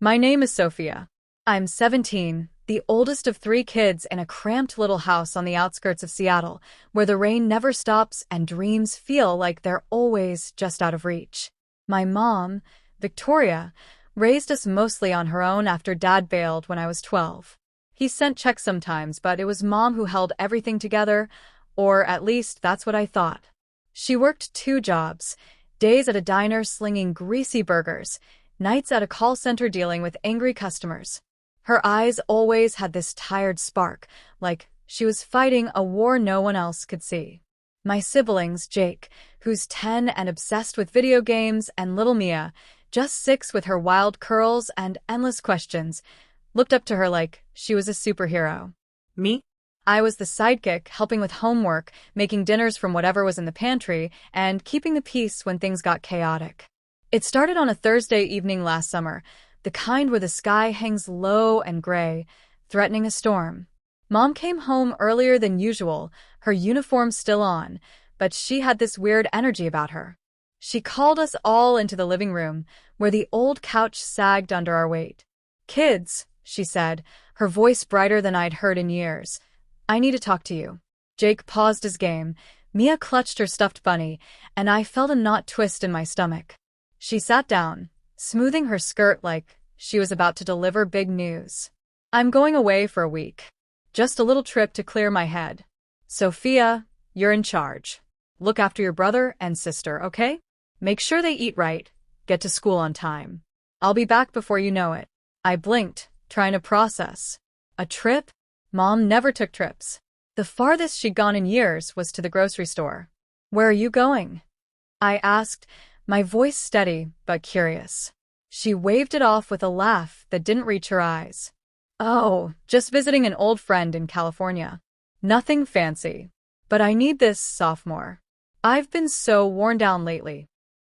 My name is Sophia. I'm 17, the oldest of three kids in a cramped little house on the outskirts of Seattle, where the rain never stops and dreams feel like they're always just out of reach. My mom, Victoria, raised us mostly on her own after Dad bailed when I was 12. He sent checks sometimes, but it was Mom who held everything together, or at least that's what I thought. She worked two jobs, days at a diner slinging greasy burgers, nights at a call center dealing with angry customers. Her eyes always had this tired spark, like she was fighting a war no one else could see. My siblings, Jake, who's 10 and obsessed with video games, and little Mia, just 6 with her wild curls and endless questions, looked up to her like she was a superhero. Me? I was the sidekick, helping with homework, making dinners from whatever was in the pantry, and keeping the peace when things got chaotic. It started on a Thursday evening last summer, the kind where the sky hangs low and gray, threatening a storm. Mom came home earlier than usual, her uniform still on, but she had this weird energy about her. She called us all into the living room, where the old couch sagged under our weight. "Kids," she said, her voice brighter than I'd heard in years, "I need to talk to you." Jake paused his game, Mia clutched her stuffed bunny, and I felt a knot twist in my stomach. She sat down, smoothing her skirt like she was about to deliver big news. "I'm going away for a week. Just a little trip to clear my head. Sophia, you're in charge. Look after your brother and sister, okay? Make sure they eat right, get to school on time. I'll be back before you know it." I blinked, trying to process. A trip? Mom never took trips. The farthest she'd gone in years was to the grocery store. "Where are you going?" I asked, my voice steady but curious. She waved it off with a laugh that didn't reach her eyes. "Oh, just visiting an old friend in California. Nothing fancy. But I need this, sophomore. I've been so worn down lately."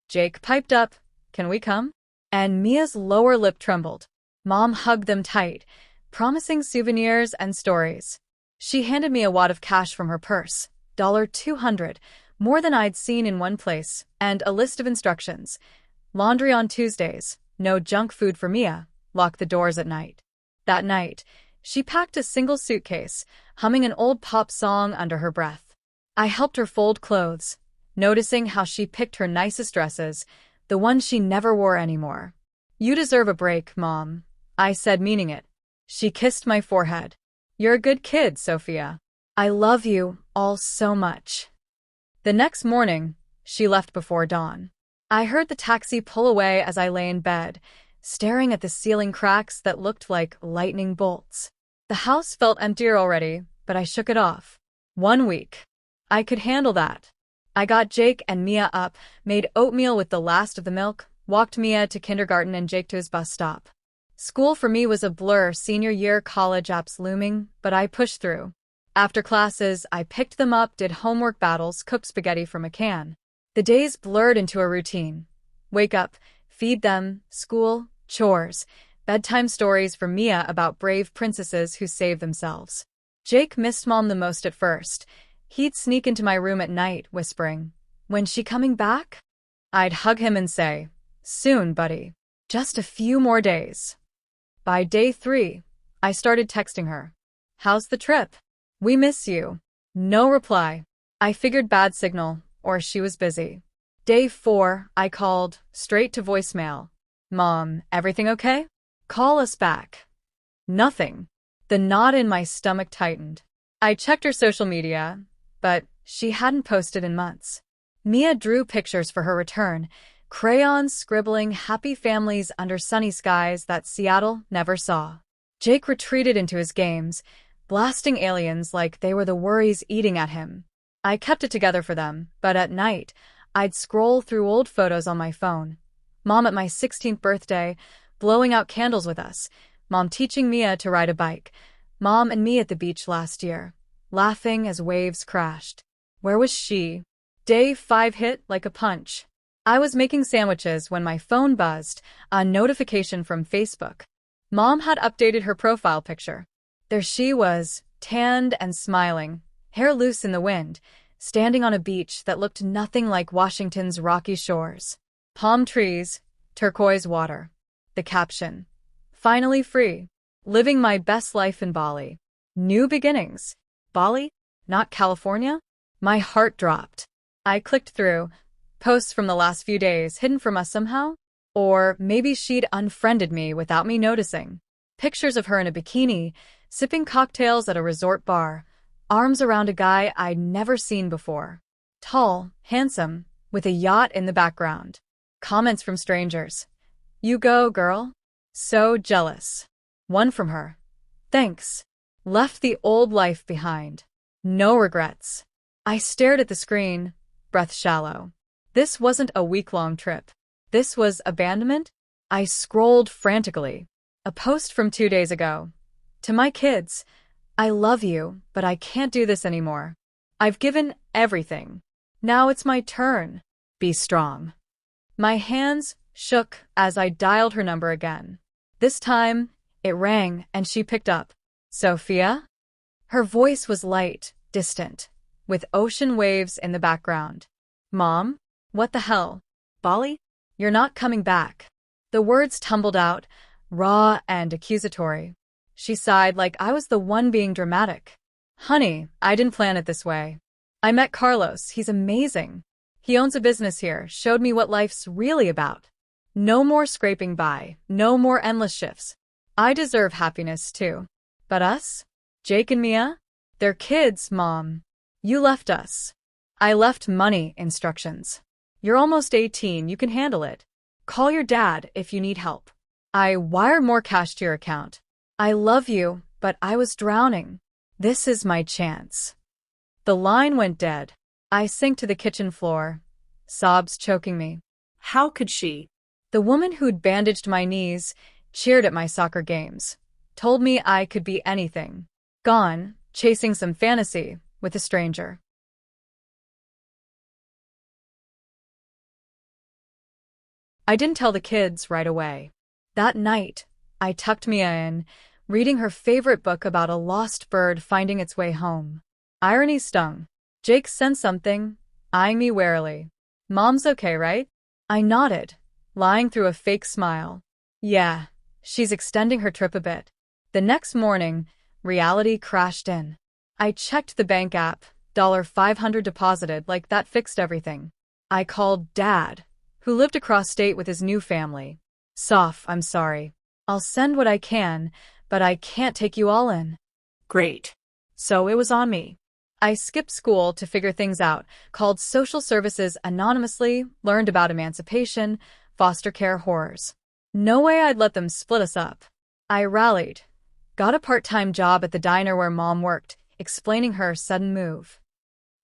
Jake piped up, "Can we come?" And Mia's lower lip trembled. Mom hugged them tight, promising souvenirs and stories. She handed me a wad of cash from her purse, $200, more than I'd seen in one place, and a list of instructions. Laundry on Tuesdays, no junk food for Mia, lock the doors at night. That night, she packed a single suitcase, humming an old pop song under her breath. I helped her fold clothes, noticing how she picked her nicest dresses, the ones she never wore anymore. "You deserve a break, Mom," I said, meaning it. She kissed my forehead. "You're a good kid, Sophia. I love you all so much." The next morning, she left before dawn. I heard the taxi pull away as I lay in bed, staring at the ceiling cracks that looked like lightning bolts. The house felt emptier already, but I shook it off. 1 week. I could handle that. I got Jake and Mia up, made oatmeal with the last of the milk, walked Mia to kindergarten and Jake to his bus stop. School for me was a blur, senior year college apps looming, but I pushed through. After classes, I picked them up, did homework battles, cooked spaghetti from a can. The days blurred into a routine. Wake up, feed them, school, chores, bedtime stories from Mia about brave princesses who save themselves. Jake missed Mom the most at first. He'd sneak into my room at night, whispering, "When's she coming back?" I'd hug him and say, "Soon, buddy. Just a few more days." By day 3, I started texting her. "How's the trip? We miss you." No reply. I figured bad signal, or she was busy. Day 4, I called, straight to voicemail. "Mom, everything okay? Call us back." Nothing. The knot in my stomach tightened. I checked her social media, but she hadn't posted in months. Mia drew pictures for her return, crayons scribbling happy families under sunny skies that Seattle never saw. Jake retreated into his games, blasting aliens like they were the worries eating at him. I kept it together for them, but at night, I'd scroll through old photos on my phone. Mom at my 16th birthday, blowing out candles with us. Mom teaching Mia to ride a bike. Mom and me at the beach last year, laughing as waves crashed. Where was she? Day 5 hit like a punch. I was making sandwiches when my phone buzzed, a notification from Facebook. Mom had updated her profile picture. There she was, tanned and smiling, hair loose in the wind, standing on a beach that looked nothing like Washington's rocky shores. Palm trees, turquoise water. The caption, Finally free. Living my best life in Bali. New beginnings. Bali? Not California? My heart dropped. I clicked through. Posts from the last few days hidden from us somehow? Or maybe she'd unfriended me without me noticing. Pictures of her in a bikini, sipping cocktails at a resort bar, arms around a guy I'd never seen before. Tall, handsome, with a yacht in the background. Comments from strangers. You go, girl. So jealous. One from her. Thanks. Left the old life behind. No regrets. I stared at the screen, breath shallow. This wasn't a week-long trip. This was abandonment? I scrolled frantically. A post from 2 days ago. To my kids, I love you, but I can't do this anymore. I've given everything. Now it's my turn. Be strong. My hands shook as I dialed her number again. This time, it rang and she picked up. Sophia? Her voice was light, distant, with ocean waves in the background. Mom? What the hell? Bali? You're not coming back. The words tumbled out, raw and accusatory. She sighed like I was the one being dramatic. Honey, I didn't plan it this way. I met Carlos. He's amazing. He owns a business here, showed me what life's really about. No more scraping by, no more endless shifts. I deserve happiness too. But us? Jake and Mia? They're kids, Mom. You left us. I left money instructions. You're almost 18, you can handle it. Call your dad if you need help. I wired more cash to your account. I love you, but I was drowning. This is my chance. The line went dead. I sank to the kitchen floor, sobs choking me. How could she? The woman who'd bandaged my knees, cheered at my soccer games, told me I could be anything. Gone, chasing some fantasy with a stranger. I didn't tell the kids right away. That night, I tucked Mia in, reading her favorite book about a lost bird finding its way home. Irony stung. Jake sensed something, eyeing me warily. Mom's okay, right? I nodded, lying through a fake smile. Yeah, she's extending her trip a bit. The next morning, reality crashed in. I checked the bank app, $500 deposited like that fixed everything. I called Dad, who lived across state with his new family. Soph, I'm sorry. I'll send what I can, but I can't take you all in. Great. So it was on me. I skipped school to figure things out, called social services anonymously, learned about emancipation, foster care horrors. No way I'd let them split us up. I rallied. Got a part-time job at the diner where Mom worked, explaining her sudden move.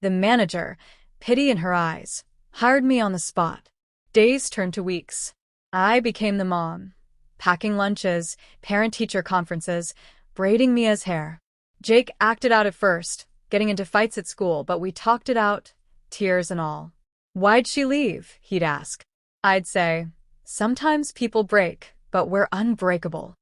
The manager, pity in her eyes, hired me on the spot. Days turned to weeks. I became the mom, packing lunches, parent-teacher conferences, braiding Mia's hair. Jake acted out at first, getting into fights at school, but we talked it out, tears and all. Why'd she leave? He'd ask. I'd say, sometimes people break, but we're unbreakable.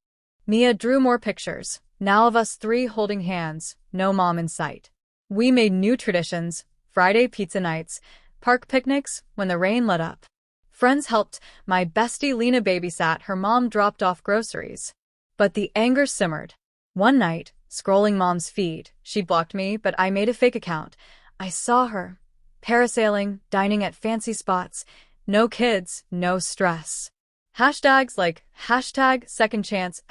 Mia drew more pictures, now of us 3 holding hands, no mom in sight. We made new traditions, Friday pizza nights, park picnics when the rain let up. Friends helped, my bestie Lena babysat, her mom dropped off groceries. But the anger simmered. One night, scrolling Mom's feed, she blocked me, but I made a fake account. I saw her. Parasailing, dining at fancy spots. No kids, no stress. Hashtags like #second-chance,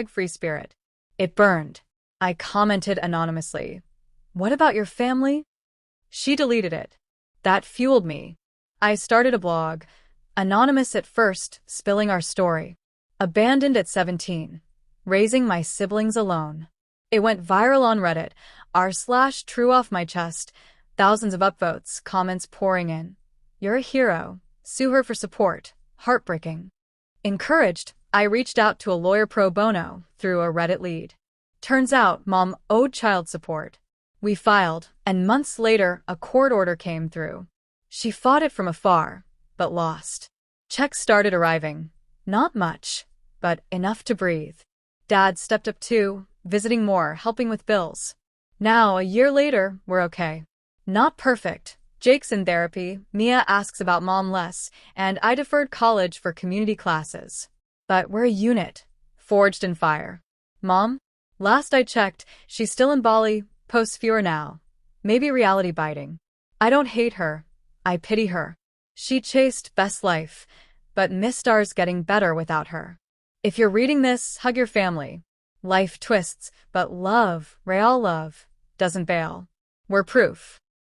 #free-spirit. It burned. I commented anonymously. What about your family? She deleted it. That fueled me. I started a blog. Anonymous at first, spilling our story. Abandoned at 17. Raising my siblings alone. It went viral on Reddit, r/true off my chest, thousands of upvotes, comments pouring in. You're a hero. Sue her for support. Heartbreaking. Encouraged, I reached out to a lawyer pro bono through a Reddit lead. Turns out Mom owed child support. We filed, and months later a court order came through. She fought it from afar, but lost. Checks started arriving. Not much, but enough to breathe. Dad stepped up too, visiting more, helping with bills. Now, a year later, we're okay. Not perfect. Jake's in therapy, Mia asks about Mom less, and I deferred college for community classes. But we're a unit. forged in fire. Mom? Last I checked, she's still in Bali, posts fewer now. Maybe reality biting. I don't hate her. I pity her. She chased best life, but Mistar's getting better without her. If you're reading this, hug your family. Life twists, but love, real love, doesn't bail. We're proof.